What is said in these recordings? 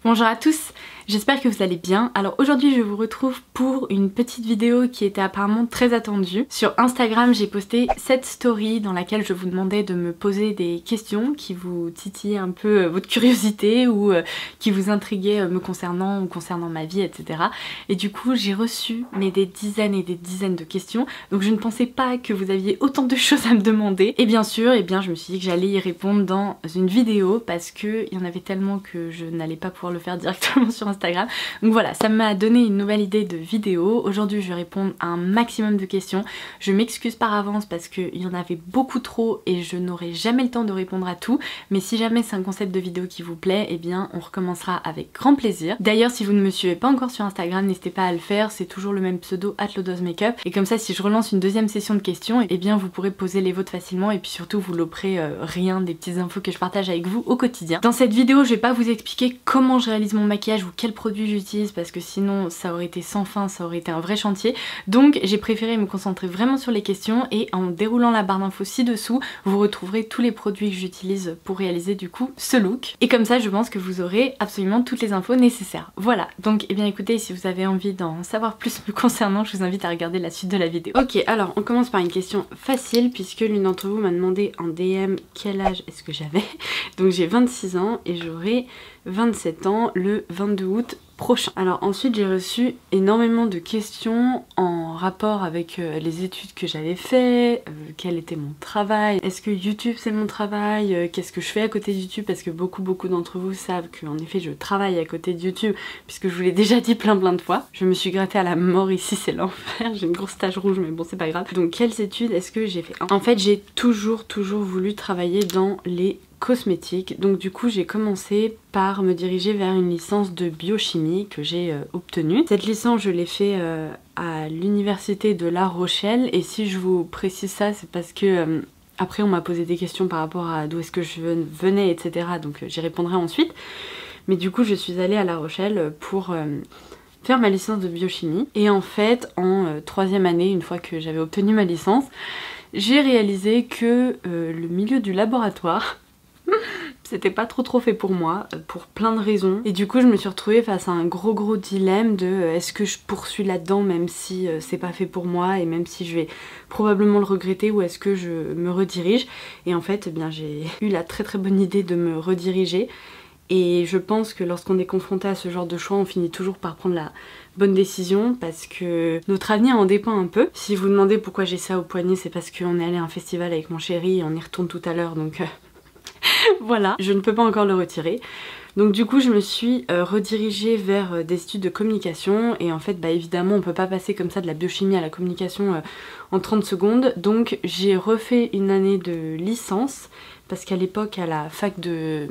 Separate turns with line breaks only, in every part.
Bonjour à tous, j'espère que vous allez bien. Alors aujourd'hui je vous retrouve pour une petite vidéo qui était apparemment très attendue. Sur Instagram j'ai posté cette story dans laquelle je vous demandais de me poser des questions qui vous titillaient un peu votre curiosité ou qui vous intriguaient me concernant ou concernant ma vie, etc. Et du coup j'ai reçu des dizaines et des dizaines de questions, donc je ne pensais pas que vous aviez autant de choses à me demander. Et bien sûr, je me suis dit que j'allais y répondre dans une vidéo parce qu'il y en avait tellement que je n'allais pas pouvoir le faire directement sur Instagram. Donc voilà, ça m'a donné une nouvelle idée de vidéo. Aujourd'hui je vais répondre à un maximum de questions. Je m'excuse par avance parce qu'il y en avait beaucoup trop et je n'aurai jamais le temps de répondre à tout. Mais si jamais c'est un concept de vidéo qui vous plaît, eh bien on recommencera avec grand plaisir. D'ailleurs si vous ne me suivez pas encore sur Instagram, n'hésitez pas à le faire, c'est toujours le même pseudo @lodosmakeup. Et comme ça si je relance une deuxième session de questions, eh bien vous pourrez poser les vôtres facilement et puis surtout vous louperez rien des petites infos que je partage avec vous au quotidien. Dans cette vidéo je vais pas vous expliquer comment je réalise mon maquillage ou quels produits j'utilise parce que sinon ça aurait été sans fin, ça aurait été un vrai chantier. Donc j'ai préféré me concentrer vraiment sur les questions et en déroulant la barre d'infos ci-dessous, vous retrouverez tous les produits que j'utilise pour réaliser du coup ce look. Et comme ça je pense que vous aurez absolument toutes les infos nécessaires. Voilà, donc écoutez, si vous avez envie d'en savoir plus me concernant, je vous invite à regarder la suite de la vidéo. Ok, alors on commence par une question facile puisque l'une d'entre vous m'a demandé en DM quel âge est-ce que j'avais. Donc j'ai 26 ans et j'aurai 27 ans le 22 août prochain. Alors ensuite j'ai reçu énormément de questions en rapport avec les études que j'avais fait, quel était mon travail, est-ce que YouTube c'est mon travail, qu'est-ce que je fais à côté de YouTube, parce que beaucoup d'entre vous savent qu'en effet je travaille à côté de YouTube puisque je vous l'ai déjà dit plein de fois. Je me suis grattée à la mort ici, c'est l'enfer, j'ai une grosse tache rouge mais bon c'est pas grave. Donc quelles études est-ce que j'ai fait? En fait j'ai toujours voulu travailler dans les cosmétiques, donc du coup j'ai commencé par me diriger vers une licence de biochimie que j'ai obtenue. Cette licence je l'ai fait à l'université de La Rochelle et si je vous précise ça c'est parce que après on m'a posé des questions par rapport à d'où est-ce que je venais, etc. donc j'y répondrai ensuite. Mais du coup je suis allée à La Rochelle pour faire ma licence de biochimie et en fait en troisième année, une fois que j'avais obtenu ma licence, j'ai réalisé que le milieu du laboratoire c'était pas trop fait pour moi, pour plein de raisons. Et du coup je me suis retrouvée face à un gros dilemme de est-ce que je poursuis là-dedans même si c'est pas fait pour moi et même si je vais probablement le regretter, ou est-ce que je me redirige. Et en fait j'ai eu la très bonne idée de me rediriger. Et je pense que lorsqu'on est confronté à ce genre de choix, on finit toujours par prendre la bonne décision parce que notre avenir en dépend un peu. Si vous demandez pourquoi j'ai ça au poignet, c'est parce qu'on est allé à un festival avec mon chéri et on y retourne tout à l'heure, donc voilà, je ne peux pas encore le retirer. Donc du coup je me suis redirigée vers des études de communication et en fait évidemment on peut pas passer comme ça de la biochimie à la communication en 30 secondes. Donc j'ai refait une année de licence parce qu'à l'époque à la fac de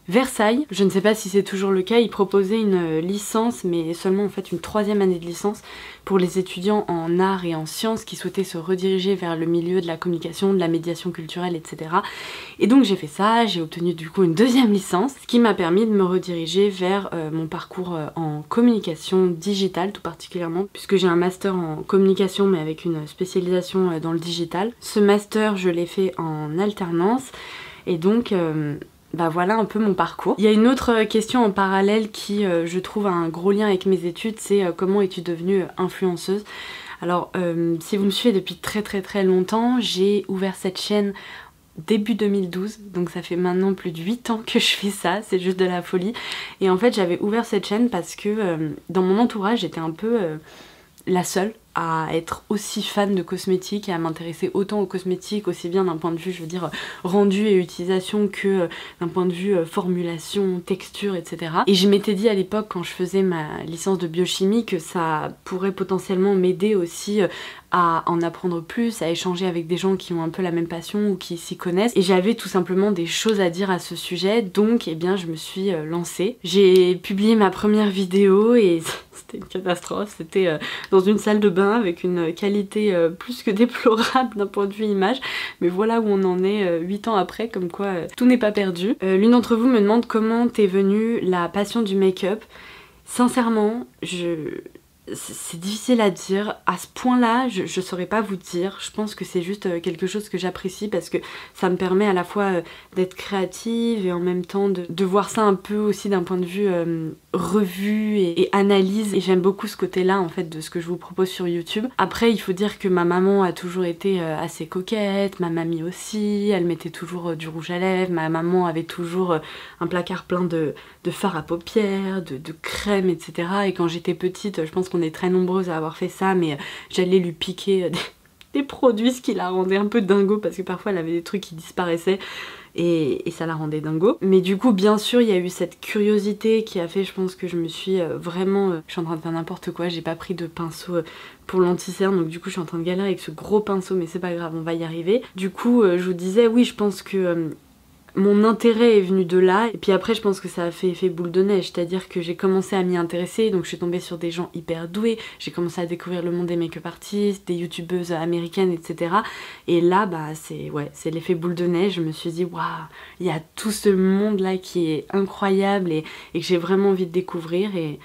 Versailles, je ne sais pas si c'est toujours le cas, ils proposaient une licence mais seulement en fait une troisième année de licence pour les étudiants en arts et en sciences qui souhaitaient se rediriger vers le milieu de la communication, de la médiation culturelle, etc. Et donc j'ai fait ça, j'ai obtenu du coup une deuxième licence, ce qui m'a permis de me rediriger vers mon parcours en communication digitale tout particulièrement, puisque j'ai un master en communication mais avec une spécialisation dans le digital. Ce master je l'ai fait en alternance et donc voilà un peu mon parcours. Il y a une autre question en parallèle qui je trouve a un gros lien avec mes études, c'est comment es-tu devenue influenceuse. Alors si vous me suivez depuis très longtemps, j'ai ouvert cette chaîne début 2012, donc ça fait maintenant plus de 8 ans que je fais ça, c'est juste de la folie. Et en fait j'avais ouvert cette chaîne parce que dans mon entourage j'étais un peu la seule à être aussi fan de cosmétiques et à m'intéresser autant aux cosmétiques, aussi bien d'un point de vue je veux dire rendu et utilisation que d'un point de vue formulation, texture, etc. Et je m'étais dit à l'époque quand je faisais ma licence de biochimie que ça pourrait potentiellement m'aider aussi à en apprendre plus, à échanger avec des gens qui ont un peu la même passion ou qui s'y connaissent. Et j'avais tout simplement des choses à dire à ce sujet, donc je me suis lancée. J'ai publié ma première vidéo et c'était une catastrophe, c'était dans une salle de bain avec une qualité plus que déplorable d'un point de vue image, mais voilà où on en est 8 ans après, comme quoi tout n'est pas perdu. L'une d'entre vous me demande comment t'es venue la passion du make-up. Sincèrement, c'est difficile à dire. À ce point-là, je saurais pas vous dire. Je pense que c'est juste quelque chose que j'apprécie parce que ça me permet à la fois d'être créative et en même temps de voir ça un peu aussi d'un point de vue revue et analyse. Et j'aime beaucoup ce côté-là en fait de ce que je vous propose sur YouTube. Après, il faut dire que ma maman a toujours été assez coquette, ma mamie aussi. Elle mettait toujours du rouge à lèvres. Ma maman avait toujours un placard plein de fard à paupières, de crème, etc. Et quand j'étais petite, je pense qu'on est très nombreuses à avoir fait ça, mais j'allais lui piquer des produits, ce qui la rendait un peu dingo, parce que parfois elle avait des trucs qui disparaissaient et ça la rendait dingo. Mais du coup, bien sûr, il y a eu cette curiosité qui a fait, je pense que je me suis vraiment... je suis en train de faire n'importe quoi, j'ai pas pris de pinceau pour l'anti-cerne, donc du coup je suis en train de galérer avec ce gros pinceau, mais c'est pas grave, on va y arriver. Du coup, je vous disais, oui, je pense que... mon intérêt est venu de là, et puis après je pense que ça a fait effet boule de neige, c'est-à-dire que j'ai commencé à m'y intéresser, donc je suis tombée sur des gens hyper doués, j'ai commencé à découvrir le monde des make-up artistes, des youtubeuses américaines, etc. Et là, bah c'est l'effet boule de neige, je me suis dit, waouh, il y a tout ce monde-là qui est incroyable et que j'ai vraiment envie de découvrir, et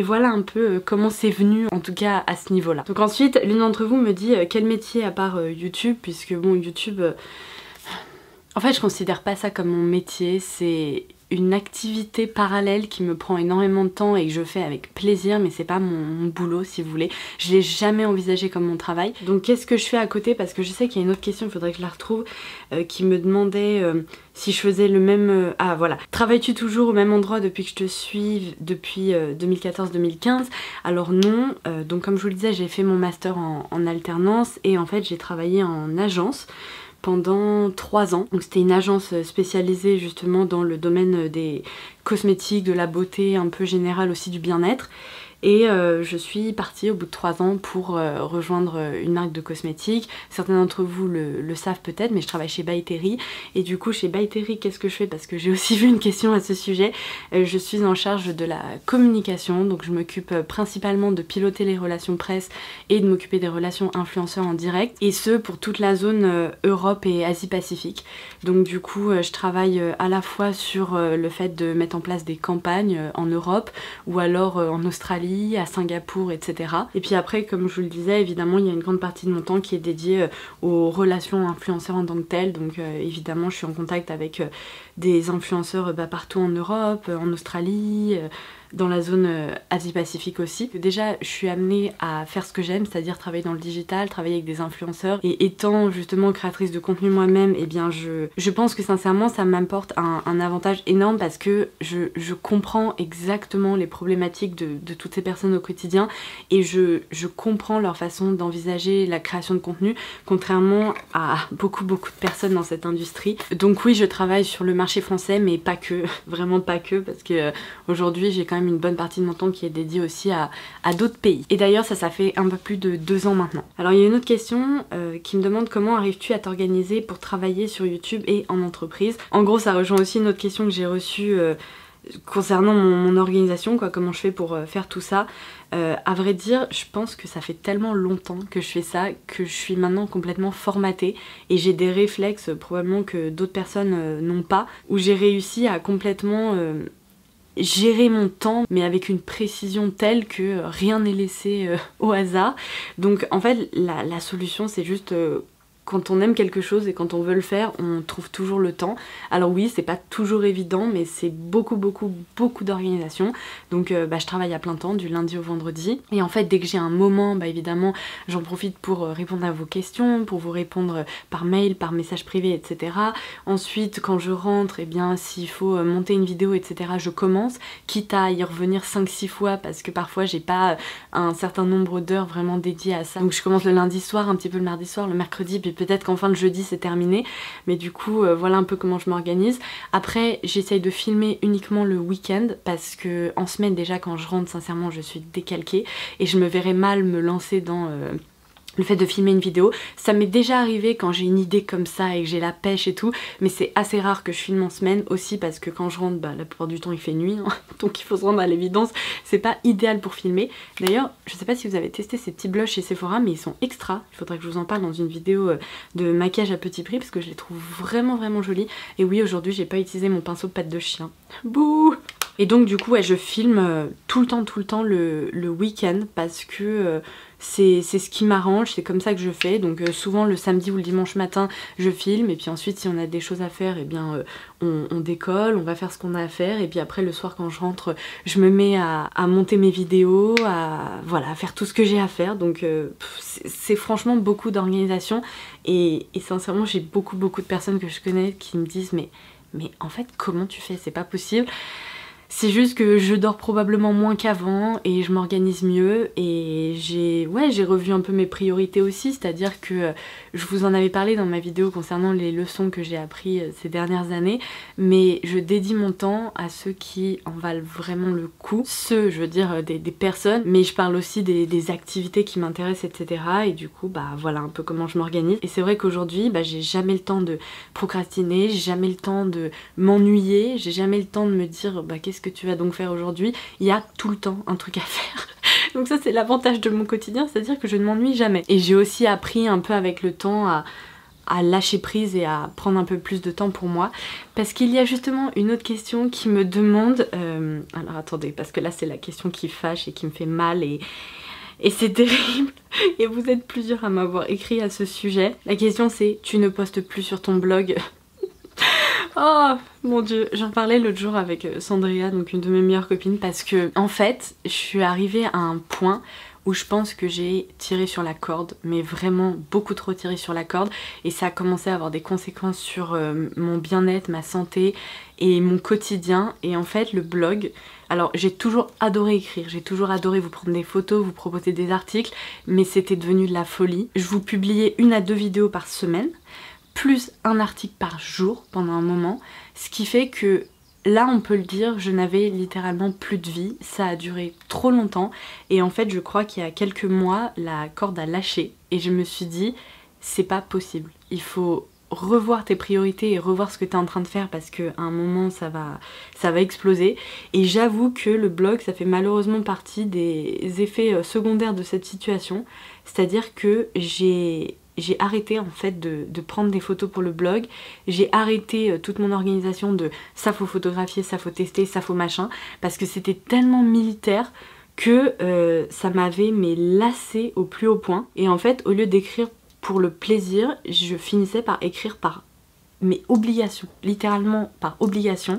voilà un peu comment c'est venu, en tout cas à ce niveau-là. Donc ensuite, l'une d'entre vous me dit quel métier à part YouTube, puisque bon, YouTube... en fait, je considère pas ça comme mon métier, c'est une activité parallèle qui me prend énormément de temps et que je fais avec plaisir, mais c'est pas mon boulot si vous voulez. Je l'ai jamais envisagé comme mon travail. Donc qu'est-ce que je fais à côté? Parce que je sais qu'il y a une autre question, il faudrait que je la retrouve, qui me demandait si je faisais le même... ah voilà. Travailles-tu toujours au même endroit depuis que je te suis, depuis 2014-2015? Alors non, donc comme je vous le disais, j'ai fait mon master en alternance et en fait j'ai travaillé en agence pendant 3 ans. Donc c'était une agence spécialisée justement dans le domaine des cosmétiques, de la beauté, un peu générale aussi du bien-être. Et je suis partie au bout de 3 ans pour rejoindre une marque de cosmétiques. Certains d'entre vous le savent peut-être, mais je travaille chez By Terry. Et du coup chez By Terry, qu'est-ce que je fais? Parce que j'ai aussi vu une question à ce sujet. Je suis en charge de la communication, donc je m'occupe principalement de piloter les relations presse et de m'occuper des relations influenceurs en direct. Et ce pour toute la zone Europe et Asie-Pacifique. Donc du coup je travaille à la fois sur le fait de mettre en place des campagnes en Europe ou alors en Australie, à Singapour, etc. Et puis après, comme je vous le disais, évidemment, il y a une grande partie de mon temps qui est dédiée aux relations influenceurs en tant que telles. Donc évidemment, je suis en contact avec des influenceurs partout en Europe, en Australie, dans la zone Asie-Pacifique aussi. Déjà, je suis amenée à faire ce que j'aime, c'est-à-dire travailler dans le digital, travailler avec des influenceurs. Et étant justement créatrice de contenu moi-même, eh bien je pense que sincèrement, ça m'apporte un avantage énorme parce que je comprends exactement les problématiques de toutes ces personnes au quotidien et je comprends leur façon d'envisager la création de contenu, contrairement à beaucoup de personnes dans cette industrie. Donc oui, je travaille sur le marché français, mais pas que, vraiment pas que, parce que aujourd'hui j'ai quand même une bonne partie de mon temps qui est dédiée aussi à d'autres pays. Et d'ailleurs ça fait un peu plus de 2 ans maintenant. Alors il y a une autre question qui me demande comment arrives-tu à t'organiser pour travailler sur YouTube et en entreprise. En gros ça rejoint aussi une autre question que j'ai reçue concernant mon organisation, quoi, comment je fais pour faire tout ça. À vrai dire, je pense que ça fait tellement longtemps que je fais ça que je suis maintenant complètement formatée et j'ai des réflexes probablement que d'autres personnes n'ont pas, où j'ai réussi à complètement gérer mon temps mais avec une précision telle que rien n'est laissé au hasard. Donc en fait la solution c'est juste quand on aime quelque chose et quand on veut le faire, on trouve toujours le temps. Alors oui, c'est pas toujours évident, mais c'est beaucoup d'organisation. Donc je travaille à plein temps, du lundi au vendredi. Et en fait, dès que j'ai un moment, évidemment, j'en profite pour répondre à vos questions, pour vous répondre par mail, par message privé, etc. Ensuite, quand je rentre, eh bien, s'il faut monter une vidéo, etc., je commence, quitte à y revenir 5-6 fois, parce que parfois, j'ai pas un certain nombre d'heures vraiment dédiées à ça. Donc je commence le lundi soir, un petit peu le mardi soir, le mercredi, puis peut-être qu'en fin de jeudi c'est terminé, mais du coup voilà un peu comment je m'organise. Après j'essaye de filmer uniquement le week-end parce que en semaine déjà quand je rentre sincèrement je suis décalquée et je me verrais mal me lancer dans le fait de filmer une vidéo. Ça m'est déjà arrivé quand j'ai une idée comme ça et que j'ai la pêche et tout, mais c'est assez rare que je filme en semaine aussi parce que quand je rentre, la plupart du temps il fait nuit, hein, donc il faut se rendre à l'évidence, c'est pas idéal pour filmer. D'ailleurs, je sais pas si vous avez testé ces petits blushs chez Sephora, mais ils sont extra, il faudrait que je vous en parle dans une vidéo de maquillage à petit prix parce que je les trouve vraiment jolis. Et oui, aujourd'hui j'ai pas utilisé mon pinceau de patte de chien. Bouh! Et donc du coup ouais, je filme tout le temps le week-end parce que c'est ce qui m'arrange, c'est comme ça que je fais. Donc souvent le samedi ou le dimanche matin je filme et puis ensuite si on a des choses à faire, et bien on décolle, on va faire ce qu'on a à faire et puis après le soir quand je rentre je me mets à monter mes vidéos, voilà, à faire tout ce que j'ai à faire. Donc c'est franchement beaucoup d'organisation et sincèrement j'ai beaucoup de personnes que je connais qui me disent mais en fait comment tu fais, c'est pas possible. C'est juste que je dors probablement moins qu'avant et je m'organise mieux et j'ai revu un peu mes priorités aussi, c'est-à-dire que je vous en avais parlé dans ma vidéo concernant les leçons que j'ai appris ces dernières années, mais je dédie mon temps à ceux qui en valent vraiment le coup, ceux, je veux dire, des personnes, mais je parle aussi des activités qui m'intéressent, etc. Et du coup, bah voilà un peu comment je m'organise. Et c'est vrai qu'aujourd'hui, bah, j'ai jamais le temps de procrastiner, j'ai jamais le temps de m'ennuyer, j'ai jamais le temps de me dire bah qu'est-ce que tu vas donc faire aujourd'hui. Il y a tout le temps un truc à faire. Donc ça c'est l'avantage de mon quotidien, c'est-à-dire que je ne m'ennuie jamais. Et j'ai aussi appris un peu avec le temps à lâcher prise et à prendre un peu plus de temps pour moi, parce qu'il y a justement une autre question qui me demande alors attendez, parce que là c'est la question qui fâche et qui me fait mal et c'est terrible et vous êtes plusieurs à m'avoir écrit à ce sujet. La question c'est: tu ne postes plus sur ton blog? Oh mon dieu, j'en parlais l'autre jour avec Sandria, donc une de mes meilleures copines, parce que en fait je suis arrivée à un point où je pense que j'ai tiré sur la corde, mais vraiment beaucoup trop tiré sur la corde, et ça a commencé à avoir des conséquences sur mon bien-être, ma santé et mon quotidien. Et en fait le blog, alors j'ai toujours adoré écrire, j'ai toujours adoré vous prendre des photos, vous proposer des articles, mais c'était devenu de la folie. Je vous publiais 1 à 2 vidéos par semaine, plus un article par jour pendant un moment, ce qui fait que là on peut le dire, je n'avais littéralement plus de vie, ça a duré trop longtemps et en fait je crois qu'il y a quelques mois la corde a lâché et je me suis dit c'est pas possible, il faut revoir tes priorités et revoir ce que tu es en train de faire parce qu'à un moment ça va exploser. Et j'avoue que le blog ça fait malheureusement partie des effets secondaires de cette situation, c'est-à-dire que j'ai arrêté en fait de prendre des photos pour le blog, j'ai arrêté toute mon organisation de ça faut photographier, ça faut tester, ça faut machin, parce que c'était tellement militaire que ça m'avait lassé au plus haut point. Et en fait au lieu d'écrire pour le plaisir, je finissais par écrire par mes obligations, littéralement par obligation,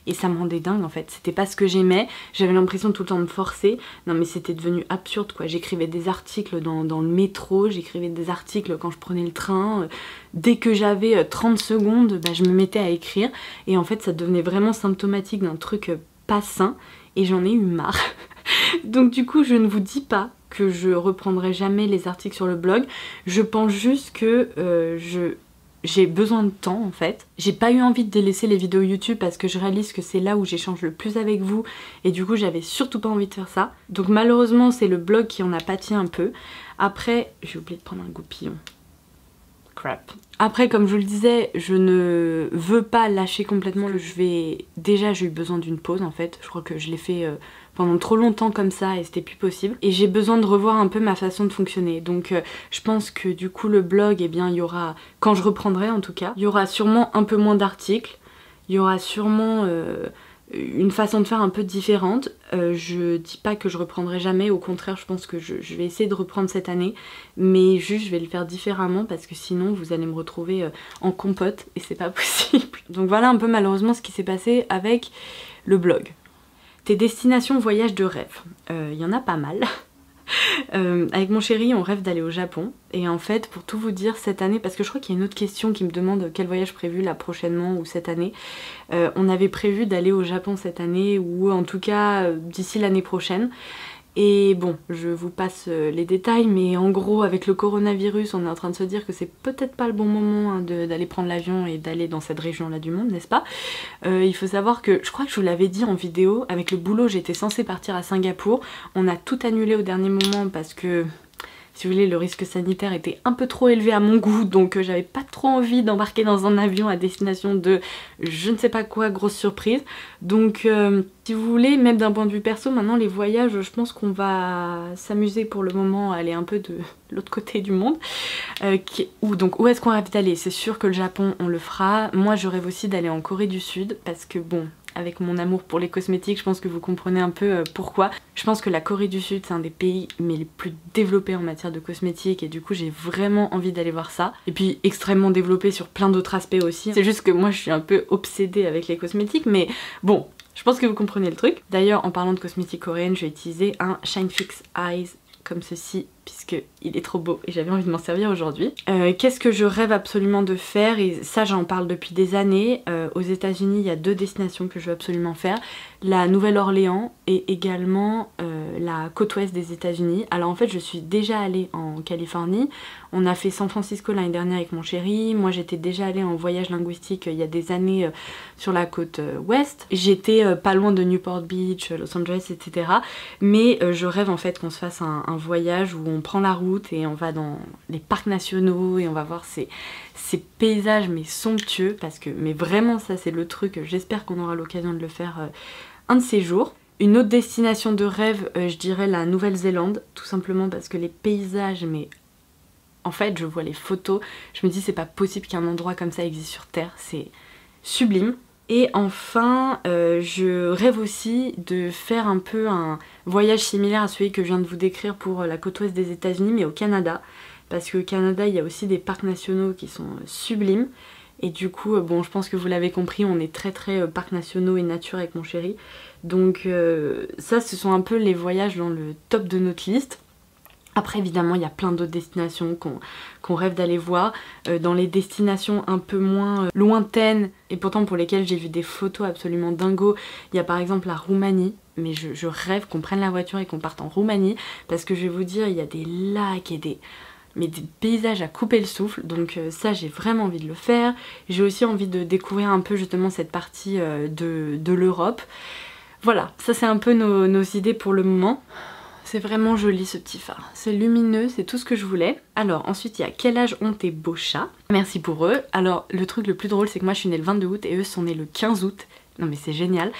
et ça me rendait dingue en fait. C'était pas ce que j'aimais, j'avais l'impression tout le temps de me forcer, non mais c'était devenu absurde quoi. J'écrivais des articles dans le métro, j'écrivais des articles quand je prenais le train, dès que j'avais 30 secondes, bah, je me mettais à écrire, et en fait ça devenait vraiment symptomatique d'un truc pas sain, et j'en ai eu marre. Donc du coup je ne vous dis pas que je reprendrai jamais les articles sur le blog, je pense juste que j'ai besoin de temps en fait. J'ai pas eu envie de délaisser les vidéos YouTube parce que je réalise que c'est là où j'échange le plus avec vous et du coup j'avais surtout pas envie de faire ça. Donc malheureusement c'est le blog qui en a pâti un peu. Après, j'ai oublié de prendre un goupillon. Crap. Après comme je vous le disais, je ne veux pas lâcher complètement. Déjà j'ai eu besoin d'une pause en fait. Je crois que je l'ai fait pendant trop longtemps comme ça et c'était plus possible. Et j'ai besoin de revoir un peu ma façon de fonctionner. Donc je pense que du coup le blog, eh bien il y aura, quand je reprendrai en tout cas, il y aura sûrement un peu moins d'articles. Il y aura sûrement une façon de faire un peu différente. Je dis pas que je reprendrai jamais, au contraire je pense que je vais essayer de reprendre cette année, mais juste je vais le faire différemment parce que sinon vous allez me retrouver en compote et c'est pas possible. Donc voilà un peu malheureusement ce qui s'est passé avec le blog. Tes destinations voyages de rêve, il y en a pas mal. Avec mon chéri on rêve d'aller au Japon et en fait pour tout vous dire cette année, parce que je crois qu'il y a une autre question qui me demande quel voyage prévu là prochainement ou cette année, on avait prévu d'aller au Japon cette année ou en tout cas d'ici l'année prochaine. Et bon, je vous passe les détails, mais en gros avec le coronavirus on est en train de se dire que c'est peut-être pas le bon moment hein, d'aller prendre l'avion et d'aller dans cette région là du monde, n'est-ce pas? Il faut savoir que, je crois que je vous l'avais dit en vidéo, avec le boulot j'étais censée partir à Singapour, on a tout annulé au dernier moment parce que si vous voulez le risque sanitaire était un peu trop élevé à mon goût, donc j'avais pas trop envie d'embarquer dans un avion à destination de je ne sais pas quoi, grosse surprise. Donc si vous voulez, même d'un point de vue perso, maintenant les voyages, je pense qu'on va s'amuser pour le moment, aller un peu de l'autre côté du monde. Donc où est-ce qu'on rêve d'aller? C'est sûr que le Japon on le fera. Moi je rêve aussi d'aller en Corée du Sud parce que bon, avec mon amour pour les cosmétiques, je pense que vous comprenez un peu pourquoi. Je pense que la Corée du Sud c'est un des pays mais les plus développés en matière de cosmétiques et du coup j'ai vraiment envie d'aller voir ça. Et puis extrêmement développé sur plein d'autres aspects aussi. C'est juste que moi je suis un peu obsédée avec les cosmétiques, mais bon, je pense que vous comprenez le truc. D'ailleurs en parlant de cosmétiques coréennes, je vais utiliser un Shine Fix Eyes comme ceci puisque il est trop beau et j'avais envie de m'en servir aujourd'hui. Qu'est-ce que je rêve absolument de faire, et ça j'en parle depuis des années. Aux États-Unis il y a 2 destinations que je veux absolument faire, la Nouvelle-Orléans et également la côte ouest des États-Unis. Alors en fait je suis déjà allée en Californie, on a fait San Francisco l'année dernière avec mon chéri, moi j'étais déjà allée en voyage linguistique il y a des années sur la côte ouest, j'étais pas loin de Newport Beach, Los Angeles, etc. Mais je rêve en fait qu'on se fasse un voyage où on prend la route et on va dans les parcs nationaux et on va voir ces paysages mais somptueux, parce que mais vraiment ça c'est le truc, j'espère qu'on aura l'occasion de le faire un de ces jours. Une autre destination de rêve, je dirais la Nouvelle-Zélande, tout simplement parce que les paysages, mais en fait je vois les photos, je me dis c'est pas possible qu'un endroit comme ça existe sur Terre, c'est sublime. Et enfin, je rêve aussi de faire un peu un voyage similaire à celui que je viens de vous décrire pour la côte ouest des États-Unis, mais au Canada. Parce qu'au Canada, il y a aussi des parcs nationaux qui sont sublimes. Et du coup, bon, je pense que vous l'avez compris, on est très parcs nationaux et nature avec mon chéri. Donc ça, ce sont un peu les voyages dans le top de notre liste. Après évidemment il y a plein d'autres destinations qu'on rêve d'aller voir, dans les destinations un peu moins lointaines et pourtant pour lesquelles j'ai vu des photos absolument dingos. Il y a par exemple la Roumanie, mais je rêve qu'on prenne la voiture et qu'on parte en Roumanie parce que je vais vous dire il y a des lacs et des paysages à couper le souffle, donc ça j'ai vraiment envie de le faire. J'ai aussi envie de découvrir un peu justement cette partie de l'Europe. Voilà, ça c'est un peu nos idées pour le moment. C'est vraiment joli ce petit phare, c'est lumineux, c'est tout ce que je voulais. Alors ensuite il y a quel âge ont tes beaux chats? Merci pour eux. Alors le truc le plus drôle c'est que moi je suis née le 22 août et eux sont nés le 15 août. Non mais c'est génial.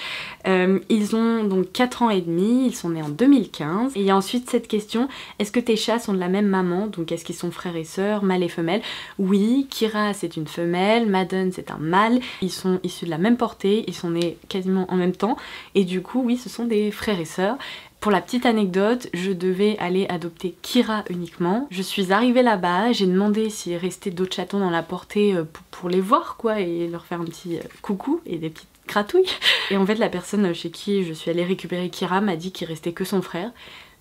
Ils ont donc 4 ans et demi, ils sont nés en 2015. Et il y a ensuite cette question, est-ce que tes chats sont de la même maman? Donc est-ce qu'ils sont frères et sœurs, mâles et femelles? Oui, Kira c'est une femelle, Madden c'est un mâle. Ils sont issus de la même portée, ils sont nés quasiment en même temps. Et du coup oui, ce sont des frères et sœurs. Pour la petite anecdote, je devais aller adopter Kira uniquement. Je suis arrivée là-bas, j'ai demandé s'il restait d'autres chatons dans la portée pour les voir quoi, et leur faire un petit coucou et des petites gratouilles. Et en fait la personne chez qui je suis allée récupérer Kira m'a dit qu'il restait que son frère.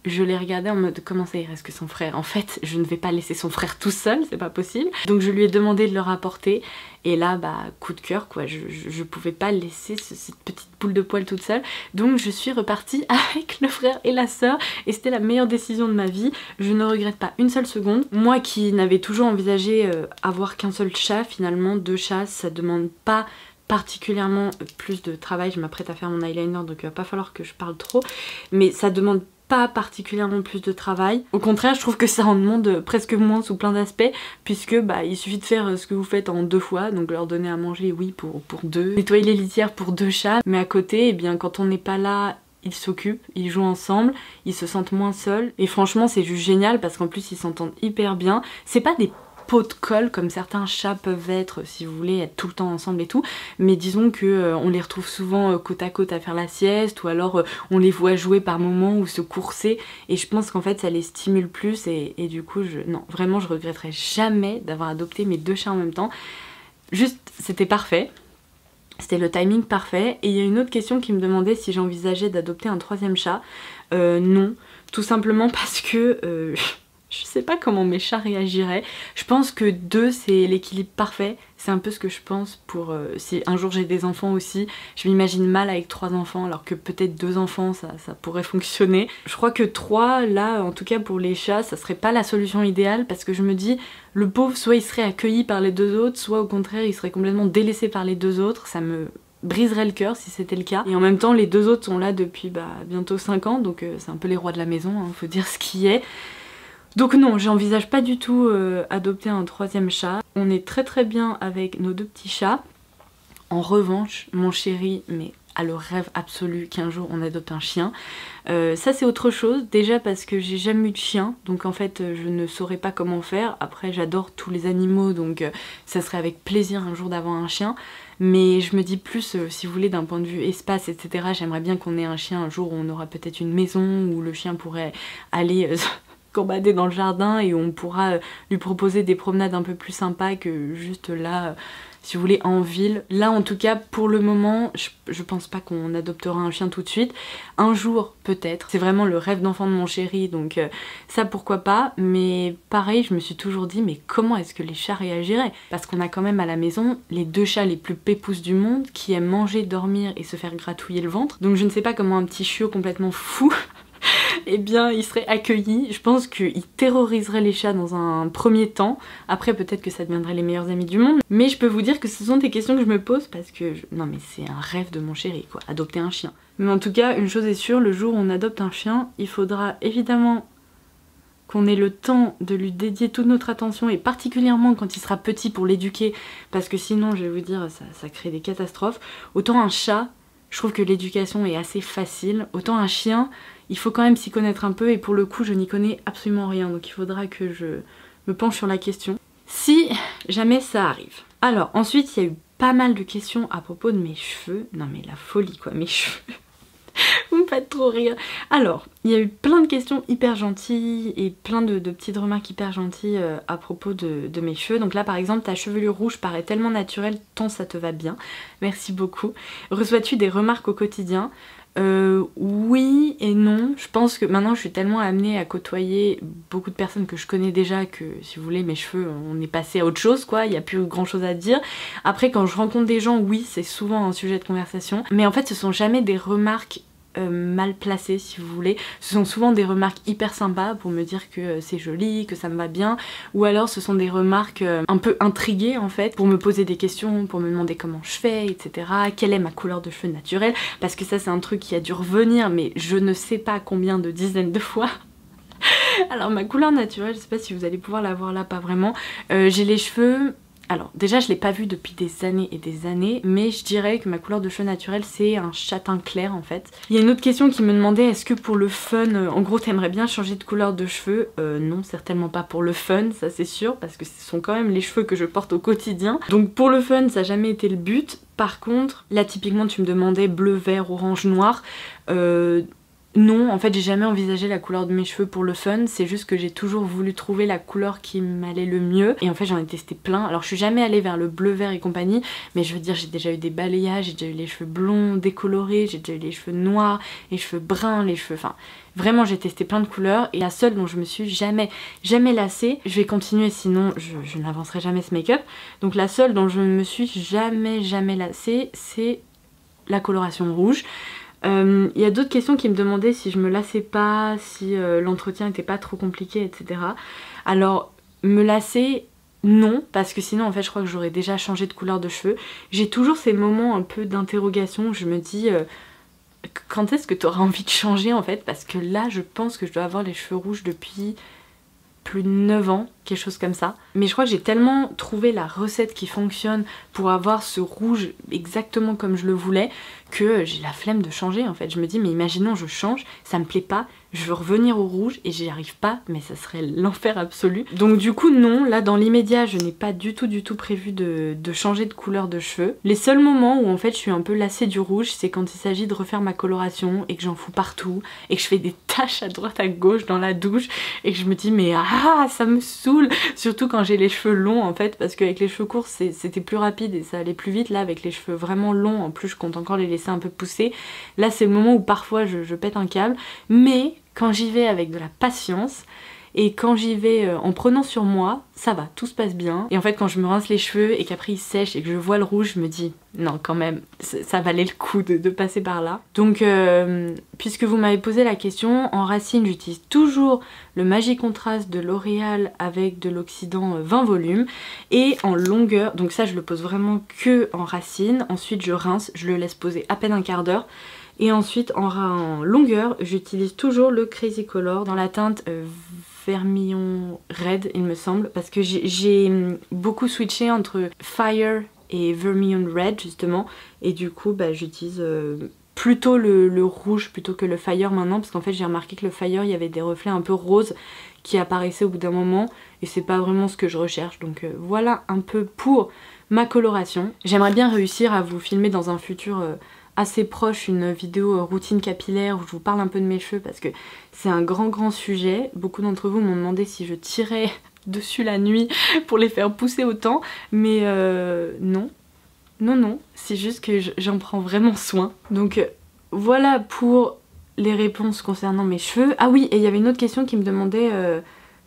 Je l'ai regardé en mode comment ça il reste que son frère? En fait je ne vais pas laisser son frère tout seul, c'est pas possible. Donc je lui ai demandé de le rapporter et là bah coup de cœur quoi, je pouvais pas laisser cette petite boule de poil toute seule. Donc je suis repartie avec le frère et la sœur et c'était la meilleure décision de ma vie. Je ne regrette pas une seule seconde. Moi qui n'avais toujours envisagé avoir qu'un seul chat, finalement 2 chats ça demande pas particulièrement plus de travail. Je m'apprête à faire mon eyeliner donc il va pas falloir que je parle trop, mais ça demande pas particulièrement plus de travail. Au contraire, je trouve que ça en demande presque moins sous plein d'aspects, puisque bah il suffit de faire ce que vous faites en 2 fois, donc leur donner à manger oui pour 2, nettoyer les litières pour 2 chats, mais à côté, eh bien quand on n'est pas là, ils s'occupent, ils jouent ensemble, ils se sentent moins seuls, et franchement c'est juste génial parce qu'en plus ils s'entendent hyper bien. C'est pas des pots de colle comme certains chats peuvent être si vous voulez être tout le temps ensemble et tout, mais disons que on les retrouve souvent côte à côte à faire la sieste, ou alors on les voit jouer par moments ou se courser, et je pense qu'en fait ça les stimule plus et du coup non vraiment je regretterai jamais d'avoir adopté mes 2 chats en même temps. Juste c'était parfait. C'était le timing parfait. Et il y a une autre question qui me demandait si j'envisageais d'adopter un 3e chat. Non, tout simplement parce que je sais pas comment mes chats réagiraient. Je pense que 2 c'est l'équilibre parfait. C'est un peu ce que je pense pour si un jour j'ai des enfants aussi. Je m'imagine mal avec 3 enfants alors que peut-être 2 enfants ça pourrait fonctionner. Je crois que 3 là en tout cas pour les chats ça serait pas la solution idéale, parce que je me dis le pauvre soit il serait accueilli par les 2 autres, soit au contraire il serait complètement délaissé par les 2 autres. Ça me briserait le cœur si c'était le cas. Et en même temps les 2 autres sont là depuis bientôt 5 ans, donc c'est un peu les rois de la maison, hein, faut dire ce qui est. Donc non, j'envisage pas du tout adopter un 3e chat. On est très bien avec nos 2 petits chats. En revanche, mon chéri, mais a le rêve absolu qu'un jour on adopte un chien. Ça c'est autre chose, déjà parce que j'ai jamais eu de chien, donc en fait je ne saurais pas comment faire. Après j'adore tous les animaux, donc ça serait avec plaisir un jour d'avoir un chien. Mais je me dis plus, si vous voulez, d'un point de vue espace, etc. J'aimerais bien qu'on ait un chien un jour où on aura peut-être une maison, où le chien pourrait aller... gambader dans le jardin et on pourra lui proposer des promenades un peu plus sympas que juste là, si vous voulez, en ville. Là en tout cas pour le moment je pense pas qu'on adoptera un chien tout de suite. Un jour peut-être, c'est vraiment le rêve d'enfant de mon chéri, donc ça pourquoi pas. Mais pareil, je me suis toujours dit mais comment est-ce que les chats réagiraient, parce qu'on a quand même à la maison les 2 chats les plus pépousses du monde qui aiment manger, dormir et se faire gratouiller le ventre. Donc je ne sais pas comment un petit chiot complètement fou eh bien il serait accueilli. Je pense qu'il terroriserait les chats dans un premier temps. Après peut-être que ça deviendrait les meilleurs amis du monde. Mais je peux vous dire que ce sont des questions que je me pose parce que... Non mais c'est un rêve de mon chéri quoi, adopter un chien. Mais en tout cas, une chose est sûre, le jour où on adopte un chien, il faudra évidemment qu'on ait le temps de lui dédier toute notre attention, et particulièrement quand il sera petit pour l'éduquer, parce que sinon je vais vous dire ça crée des catastrophes. Autant un chat, je trouve que l'éducation est assez facile, autant un chien, il faut quand même s'y connaître un peu, et pour le coup je n'y connais absolument rien, donc il faudra que je me penche sur la question, si jamais ça arrive. Alors ensuite il y a eu pas mal de questions à propos de mes cheveux, non mais la folie quoi, mes cheveux. Vous me faites trop rire. Alors, il y a eu plein de questions hyper gentilles et plein de petites remarques hyper gentilles à propos de mes cheveux. Donc là par exemple, ta chevelure rouge paraît tellement naturelle tant ça te va bien. Merci beaucoup. Reçois-tu des remarques au quotidien ? Oui et non. Je pense que maintenant je suis tellement amenée à côtoyer beaucoup de personnes que je connais déjà que, si vous voulez, mes cheveux, on est passé à autre chose quoi, il n'y a plus grand chose à dire. Après quand je rencontre des gens, oui c'est souvent un sujet de conversation, mais en fait ce sont jamais des remarques mal placées si vous voulez. Ce sont souvent des remarques hyper sympas pour me dire que c'est joli, que ça me va bien, ou alors ce sont des remarques un peu intriguées en fait, pour me poser des questions, pour me demander comment je fais, etc. Quelle est ma couleur de cheveux naturelle, parce que ça c'est un truc qui a dû revenir mais je ne sais pas combien de dizaines de fois. Alors ma couleur naturelle, je sais pas si vous allez pouvoir la voir là, pas vraiment. J'ai les cheveux... Alors déjà je l'ai pas vu depuis des années et des années, mais je dirais que ma couleur de cheveux naturelle c'est un châtain clair en fait. Il y a une autre question qui me demandait est-ce que pour le fun, en gros t'aimerais bien changer de couleur de cheveux? Non, certainement pas pour le fun, ça c'est sûr, parce que ce sont quand même les cheveux que je porte au quotidien. Donc pour le fun ça n'a jamais été le but. Par contre, là typiquement tu me demandais bleu, vert, orange, noir. Non, en fait j'ai jamais envisagé la couleur de mes cheveux pour le fun, c'est juste que j'ai toujours voulu trouver la couleur qui m'allait le mieux, et en fait j'en ai testé plein. Alors je suis jamais allée vers le bleu, vert et compagnie, mais je veux dire j'ai déjà eu des balayages, j'ai déjà eu les cheveux blonds, décolorés, j'ai déjà eu les cheveux noirs, les cheveux bruns, les cheveux... Enfin vraiment j'ai testé plein de couleurs, et la seule dont je me suis jamais lassée, je vais continuer sinon je n'avancerai jamais ce make-up, donc la seule dont je ne me suis jamais lassée c'est la coloration rouge. Il y a d'autres questions qui me demandaient si je me lassais pas, si l'entretien était pas trop compliqué, etc. Alors, me lasser, non, parce que sinon en fait je crois que j'aurais déjà changé de couleur de cheveux. J'ai toujours ces moments un peu d'interrogation où je me dis quand est-ce que tu auras envie de changer en fait, parce que là je pense que je dois avoir les cheveux rouges depuis plus de 9 ans, quelque chose comme ça. Mais je crois que j'ai tellement trouvé la recette qui fonctionne pour avoir ce rouge exactement comme je le voulais que j'ai la flemme de changer en fait. Je me dis mais imaginons je change, ça me plaît pas, je veux revenir au rouge et j'y arrive pas, mais ça serait l'enfer absolu. Donc du coup non, là dans l'immédiat je n'ai pas du tout prévu de changer de couleur de cheveux. Les seuls moments où en fait je suis un peu lassée du rouge, c'est quand il s'agit de refaire ma coloration et que j'en fous partout et que je fais des taches à droite à gauche dans la douche et que je me dis mais ah ça me saoule, surtout quand j'ai les cheveux longs en fait, parce qu'avec les cheveux courts c'était plus rapide et ça allait plus vite. Là avec les cheveux vraiment longs, en plus je compte encore les laisser un peu pousser, là c'est le moment où parfois je pète un câble, mais quand j'y vais avec de la patience et quand j'y vais en prenant sur moi, ça va, tout se passe bien. Et en fait quand je me rince les cheveux et qu'après ils sèchent et que je vois le rouge, je me dis non quand même, ça valait le coup de passer par là. Donc puisque vous m'avez posé la question, en racine j'utilise toujours le Magic Contrast de L'Oréal avec de l'oxydant 20 volumes, et en longueur, donc ça je le pose vraiment que en racine, ensuite je rince, je le laisse poser à peine un quart d'heure. Et ensuite en longueur j'utilise toujours le Crazy Color dans la teinte vermillon red il me semble, parce que j'ai beaucoup switché entre Fire et Vermilion Red justement, et du coup bah, j'utilise plutôt le rouge plutôt que le Fire maintenant, parce qu'en fait j'ai remarqué que le Fire il y avait des reflets un peu roses qui apparaissaient au bout d'un moment et c'est pas vraiment ce que je recherche, donc voilà un peu pour ma coloration. J'aimerais bien réussir à vous filmer dans un futur assez proche une vidéo routine capillaire où je vous parle un peu de mes cheveux parce que c'est un grand sujet. Beaucoup d'entre vous m'ont demandé si je tirais dessus la nuit pour les faire pousser autant, mais non, c'est juste que j'en prends vraiment soin. Donc voilà pour les réponses concernant mes cheveux. Ah oui, et il y avait une autre question qui me demandait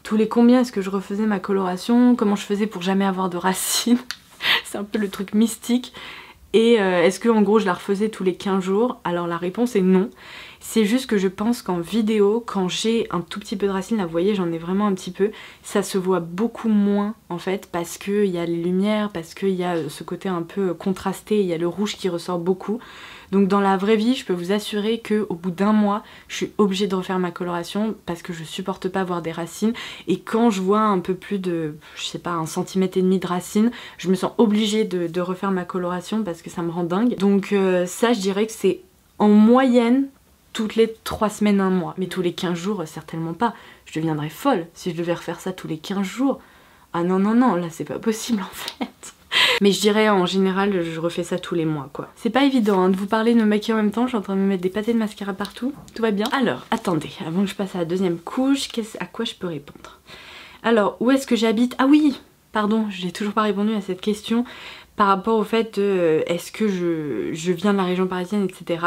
tous les combien est-ce que je refaisais ma coloration, comment je faisais pour jamais avoir de racines. C'est un peu le truc mystique. Et est-ce que en gros je la refaisais tous les 15 jours? Alors la réponse est non. C'est juste que je pense qu'en vidéo, quand j'ai un tout petit peu de racines, là vous voyez j'en ai vraiment un petit peu, ça se voit beaucoup moins en fait parce qu'il y a les lumières, parce qu'il y a ce côté un peu contrasté, il y a le rouge qui ressort beaucoup. Donc dans la vraie vie, je peux vous assurer qu'au bout d'un mois, je suis obligée de refaire ma coloration parce que je supporte pas avoir des racines. Et quand je vois un peu plus de, je sais pas, 1,5 cm de racines, je me sens obligée de refaire ma coloration parce que ça me rend dingue. Donc ça, je dirais que c'est en moyenne toutes les 3 semaines, un mois. Mais tous les 15 jours, certainement pas. Je deviendrais folle si je devais refaire ça tous les 15 jours. Ah non, là c'est pas possible en fait. Mais je dirais en général je refais ça tous les mois quoi. C'est pas évident hein, de vous parler de me maquiller en même temps, je suis en train de me mettre des pâtés de mascara partout. Tout va bien? Alors attendez, avant que je passe à la deuxième couche, à quoi je peux répondre? Alors où est-ce que j'habite? Ah oui, pardon, j'ai toujours pas répondu à cette question par rapport au fait de est-ce que je viens de la région parisienne, etc.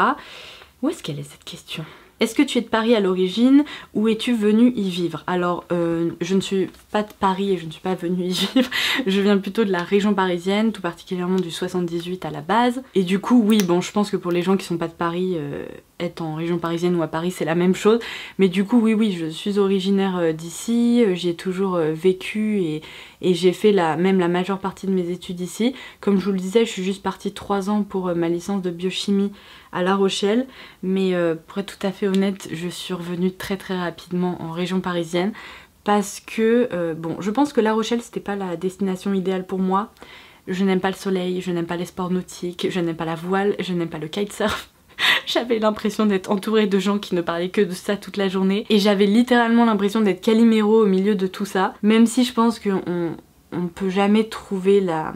Où est-ce qu'elle est cette question? Est-ce que tu es de Paris à l'origine ou es-tu venue y vivre? Alors je ne suis pas de Paris et je ne suis pas venue y vivre, je viens plutôt de la région parisienne, tout particulièrement du 78 à la base. Et du coup oui, bon je pense que pour les gens qui sont pas de Paris, être en région parisienne ou à Paris c'est la même chose. Mais du coup oui, je suis originaire d'ici, j'ai toujours vécu et j'ai fait même la majeure partie de mes études ici. Comme je vous le disais, je suis juste partie 3 ans pour ma licence de biochimie à La Rochelle, mais pour être tout à fait honnête, je suis revenue très rapidement en région parisienne parce que, bon, je pense que La Rochelle c'était pas la destination idéale pour moi. Je n'aime pas le soleil, je n'aime pas les sports nautiques, je n'aime pas la voile, je n'aime pas le kitesurf. J'avais l'impression d'être entourée de gens qui ne parlaient que de ça toute la journée et j'avais littéralement l'impression d'être Calimero au milieu de tout ça, même si je pense qu'on ne peut jamais trouver la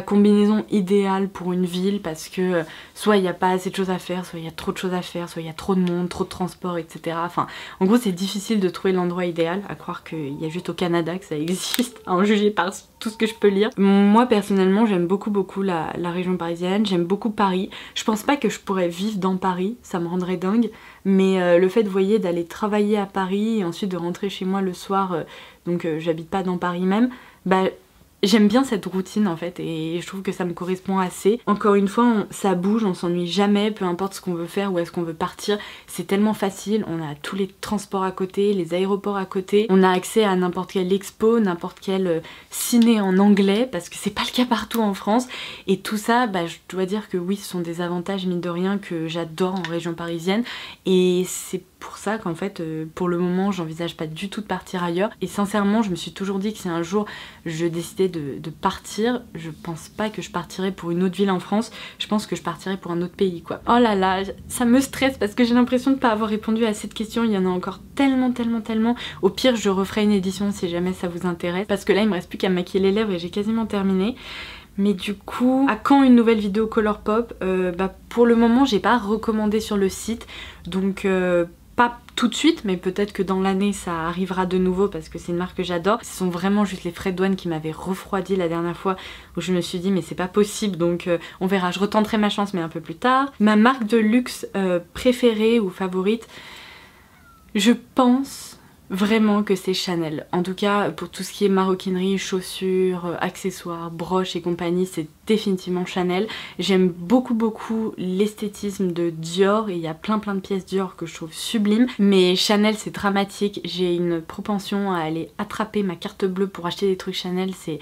combinaison idéale pour une ville parce que soit il n'y a pas assez de choses à faire, soit il y a trop de choses à faire, soit il y a trop de monde, trop de transport, etc. Enfin, en gros c'est difficile de trouver l'endroit idéal, à croire qu'il y a juste au Canada que ça existe, à en juger par tout ce que je peux lire. Moi personnellement j'aime beaucoup la région parisienne, j'aime beaucoup Paris. Je pense pas que je pourrais vivre dans Paris, ça me rendrait dingue, mais le fait, vous voyez, d'aller travailler à Paris et ensuite de rentrer chez moi le soir, donc j'habite pas dans Paris même, bah j'aime bien cette routine en fait et je trouve que ça me correspond assez. Encore une fois, ça bouge, on s'ennuie jamais, peu importe ce qu'on veut faire, où est-ce qu'on veut partir. C'est tellement facile, on a tous les transports à côté, les aéroports à côté. On a accès à n'importe quelle expo, n'importe quel ciné en anglais parce que c'est pas le cas partout en France. Et tout ça, bah, je dois dire que oui, ce sont des avantages mine de rien que j'adore en région parisienne. Et c'est pour ça qu'en fait, pour le moment, j'envisage pas du tout de partir ailleurs. Et sincèrement, je me suis toujours dit que si un jour je décidais de partir, je pense pas que je partirais pour une autre ville en France, je pense que je partirais pour un autre pays quoi. Oh là là, ça me stresse parce que j'ai l'impression de pas avoir répondu à cette question, il y en a encore tellement. Au pire, je referai une édition si jamais ça vous intéresse, parce que là il me reste plus qu'à me maquiller les lèvres et j'ai quasiment terminé. Mais du coup, à quand une nouvelle vidéo Colourpop? Bah pour le moment j'ai pas recommandé sur le site, donc pas tout de suite, mais peut-être que dans l'année ça arrivera de nouveau parce que c'est une marque que j'adore. Ce sont vraiment juste les frais de douane qui m'avaient refroidi la dernière fois où je me suis dit mais c'est pas possible, donc on verra, je retenterai ma chance mais un peu plus tard. Ma marque de luxe préférée ou favorite, je pense vraiment que c'est Chanel. En tout cas pour tout ce qui est maroquinerie, chaussures, accessoires, broches et compagnie, c'est définitivement Chanel. J'aime beaucoup l'esthétisme de Dior et il y a plein de pièces Dior que je trouve sublimes, mais Chanel c'est dramatique. J'ai une propension à aller attraper ma carte bleue pour acheter des trucs Chanel, c'est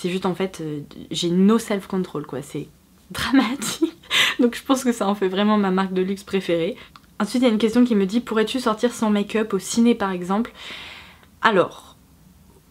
juste en fait j'ai no self control quoi, c'est dramatique. Donc je pense que ça en fait vraiment ma marque de luxe préférée. Ensuite il y a une question qui me dit pourrais-tu sortir sans make-up au ciné par exemple? Alors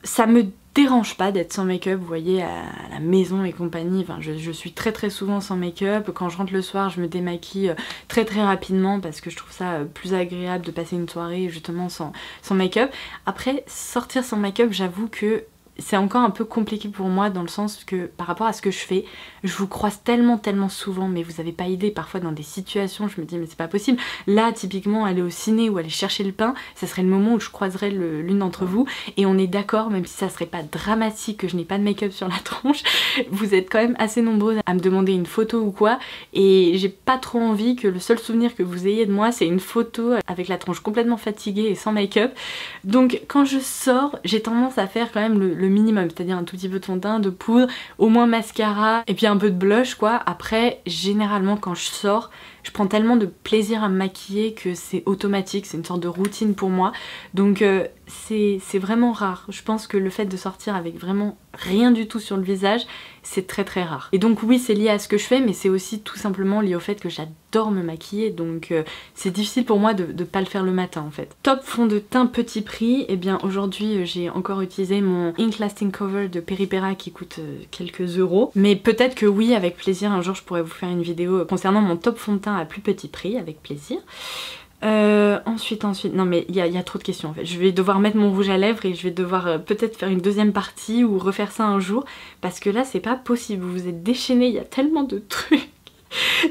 ça me dérange pas d'être sans make-up, vous voyez, à la maison et compagnie. Enfin, je suis très souvent sans make-up. Quand je rentre le soir, je me démaquille très rapidement parce que je trouve ça plus agréable de passer une soirée justement sans make-up. Après, sortir sans make-up, j'avoue que c'est encore un peu compliqué pour moi dans le sens que par rapport à ce que je fais, je vous croise tellement souvent, mais vous avez pas idée, parfois dans des situations je me dis mais c'est pas possible. Là typiquement aller au ciné ou aller chercher le pain, ça serait le moment où je croiserais l'une d'entre vous et on est d'accord, même si ça serait pas dramatique que je n'ai pas de make-up sur la tronche, vous êtes quand même assez nombreuses à me demander une photo ou quoi et j'ai pas trop envie que le seul souvenir que vous ayez de moi c'est une photo avec la tronche complètement fatiguée et sans make-up. Donc quand je sors, j'ai tendance à faire quand même le minimum, c'est-à-dire un tout petit peu de fond de teint, de poudre, au moins mascara et puis un peu de blush quoi. Après généralement quand je sors, je prends tellement de plaisir à me maquiller que c'est automatique, c'est une sorte de routine pour moi. Donc c'est vraiment rare. Je pense que le fait de sortir avec vraiment rien du tout sur le visage, c'est très rare. Et donc oui, c'est lié à ce que je fais, mais c'est aussi tout simplement lié au fait que j'adore me maquiller, donc c'est difficile pour moi de pas le faire le matin en fait. Top fond de teint petit prix, et bien aujourd'hui j'ai encore utilisé mon Ink Lasting Cover de Peripera qui coûte quelques euros. Mais peut-être que oui, avec plaisir, un jour je pourrais vous faire une vidéo concernant mon top fond de teint à plus petit prix, avec plaisir. Ensuite, non mais il y a trop de questions en fait. Je vais devoir mettre mon rouge à lèvres et je vais devoir peut-être faire une deuxième partie ou refaire ça un jour parce que là c'est pas possible, vous vous êtes déchaînés, il y a tellement de trucs.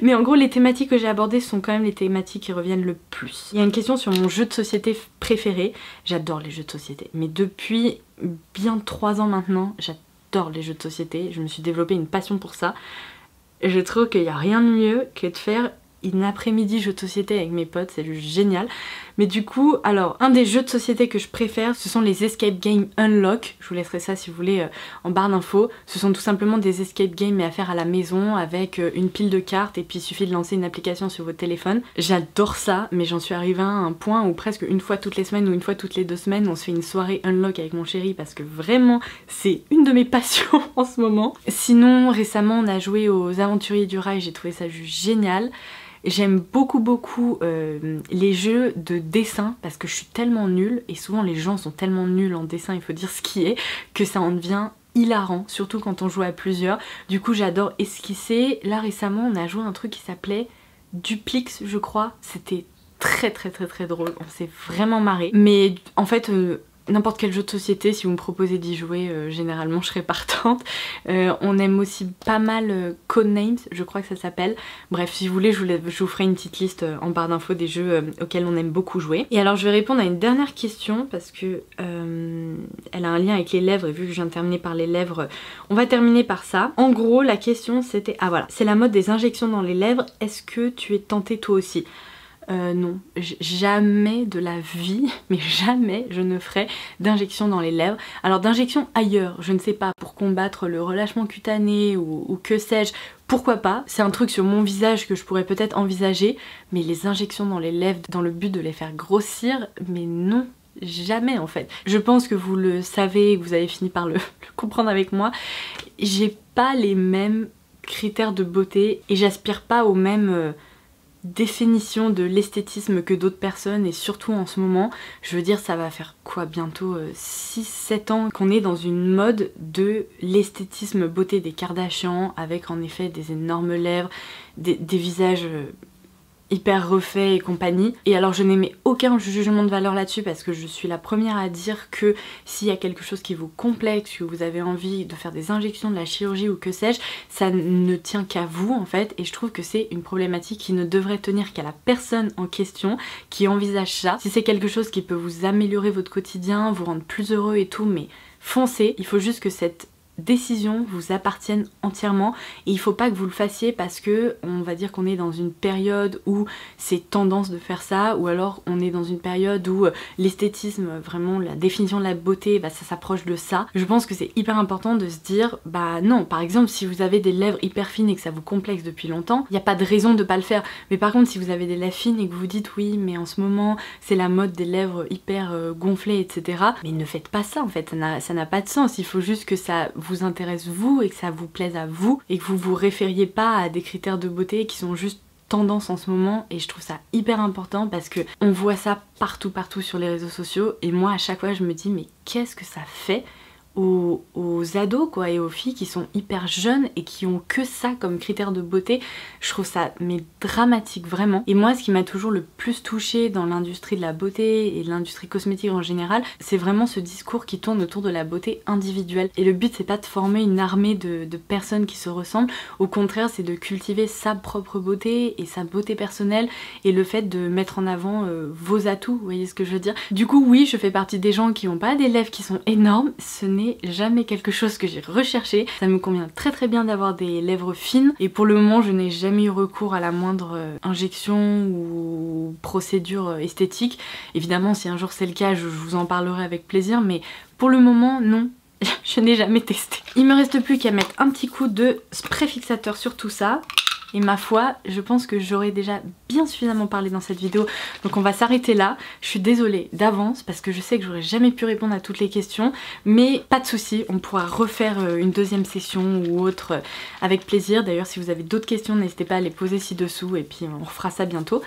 Mais en gros les thématiques que j'ai abordées sont quand même les thématiques qui reviennent le plus. Il y a une question sur mon jeu de société préféré. J'adore les jeux de société, mais depuis bien 3 ans maintenant, j'adore les jeux de société. Je me suis développé une passion pour ça. Je trouve qu'il n'y a rien de mieux que de faire une après-midi jeu de société avec mes potes, c'est juste génial. Mais du coup, alors, un des jeux de société que je préfère, ce sont les escape games Unlock. Je vous laisserai ça si vous voulez en barre d'infos. Ce sont tout simplement des escape games mais à faire à la maison avec une pile de cartes et puis il suffit de lancer une application sur votre téléphone. J'adore ça, mais j'en suis arrivée à un point où presque une fois toutes les semaines ou une fois toutes les 2 semaines, on se fait une soirée Unlock avec mon chéri parce que vraiment, c'est une de mes passions en ce moment. Sinon, récemment, on a joué aux Aventuriers du Rail, j'ai trouvé ça juste génial. J'aime beaucoup les jeux de dessin parce que je suis tellement nulle et souvent les gens sont tellement nuls en dessin, il faut dire ce qui est, que ça en devient hilarant, surtout quand on joue à plusieurs. Du coup j'adore esquisser. Là récemment on a joué un truc qui s'appelait Duplix je crois, c'était très drôle, on s'est vraiment marré. Mais en fait n'importe quel jeu de société, si vous me proposez d'y jouer, généralement je serai partante. On aime aussi pas mal Codenames, je crois que ça s'appelle. Bref, si vous voulez, je vous ferai une petite liste en barre d'infos des jeux auxquels on aime beaucoup jouer. Et alors je vais répondre à une dernière question parce que elle a un lien avec les lèvres et vu que je viens de terminer par les lèvres, on va terminer par ça. En gros, la question c'était, ah voilà, c'est la mode des injections dans les lèvres, est-ce que tu es tentée toi aussi ? Non, jamais de la vie, mais jamais je ne ferai d'injection dans les lèvres. Alors d'injection ailleurs, je ne sais pas, pour combattre le relâchement cutané ou que sais-je, pourquoi pas. C'est un truc sur mon visage que je pourrais peut-être envisager, mais les injections dans les lèvres dans le but de les faire grossir, mais non. Jamais en fait. Je pense que vous le savez, que vous avez fini par le comprendre avec moi. J'ai pas les mêmes critères de beauté et j'aspire pas aux mêmes définition de l'esthétisme que d'autres personnes et surtout en ce moment, je veux dire ça va faire quoi bientôt 6-7 ans qu'on est dans une mode de l'esthétisme beauté des Kardashians avec en effet des énormes lèvres, des visages hyper refait et compagnie. Et alors je n'émets aucun jugement de valeur là-dessus parce que je suis la première à dire que s'il y a quelque chose qui vous complexe, que vous avez envie de faire des injections, de la chirurgie ou que sais-je, ça ne tient qu'à vous en fait et je trouve que c'est une problématique qui ne devrait tenir qu'à la personne en question qui envisage ça. Si c'est quelque chose qui peut vous améliorer votre quotidien, vous rendre plus heureux et tout, mais foncez, il faut juste que cette décisions vous appartiennent entièrement et il faut pas que vous le fassiez parce que on va dire qu'on est dans une période où c'est tendance de faire ça ou alors on est dans une période où l'esthétisme, vraiment la définition de la beauté, bah, ça s'approche de ça. Je pense que c'est hyper important de se dire bah non, par exemple si vous avez des lèvres hyper fines et que ça vous complexe depuis longtemps, il n'y a pas de raison de pas le faire. Mais par contre si vous avez des lèvres fines et que vous vous dites oui mais en ce moment c'est la mode des lèvres hyper gonflées etc, mais ne faites pas ça en fait, ça n'a pas de sens. Il faut juste que ça vous intéresse vous et que ça vous plaise à vous et que vous vous référiez pas à des critères de beauté qui sont juste tendance en ce moment et je trouve ça hyper important parce que on voit ça partout sur les réseaux sociaux et moi à chaque fois je me dis mais qu'est-ce que ça fait aux ados quoi, et aux filles qui sont hyper jeunes et qui ont que ça comme critère de beauté. Je trouve ça mais dramatique vraiment. Et moi ce qui m'a toujours le plus touchée dans l'industrie de la beauté et de l'industrie cosmétique en général, c'est vraiment ce discours qui tourne autour de la beauté individuelle. Et le but c'est pas de former une armée de personnes qui se ressemblent, au contraire c'est de cultiver sa propre beauté et sa beauté personnelle et le fait de mettre en avant vos atouts, vous voyez ce que je veux dire. Du coup oui, je fais partie des gens qui n'ont pas des lèvres qui sont énormes, ce n'est jamais quelque chose que j'ai recherché. Ça me convient très bien d'avoir des lèvres fines et pour le moment je n'ai jamais eu recours à la moindre injection ou procédure esthétique. Évidemment si un jour c'est le cas je vous en parlerai avec plaisir, mais pour le moment non. Je n'ai jamais testé. Il me reste plus qu'à mettre un petit coup de spray fixateur sur tout ça. Et ma foi, je pense que j'aurais déjà bien suffisamment parlé dans cette vidéo, donc on va s'arrêter là. Je suis désolée d'avance parce que je sais que j'aurais jamais pu répondre à toutes les questions, mais pas de souci, on pourra refaire une deuxième session ou autre avec plaisir. D'ailleurs si vous avez d'autres questions n'hésitez pas à les poser ci-dessous et puis on refera ça bientôt.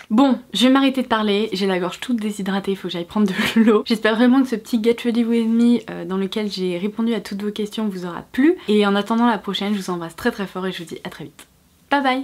Bon, je vais m'arrêter de parler, j'ai la gorge toute déshydratée, il faut que j'aille prendre de l'eau. J'espère vraiment que ce petit Get Ready With Me dans lequel j'ai répondu à toutes vos questions vous aura plu. Et en attendant la prochaine, je vous embrasse très fort et je vous dis à très vite. Bye bye!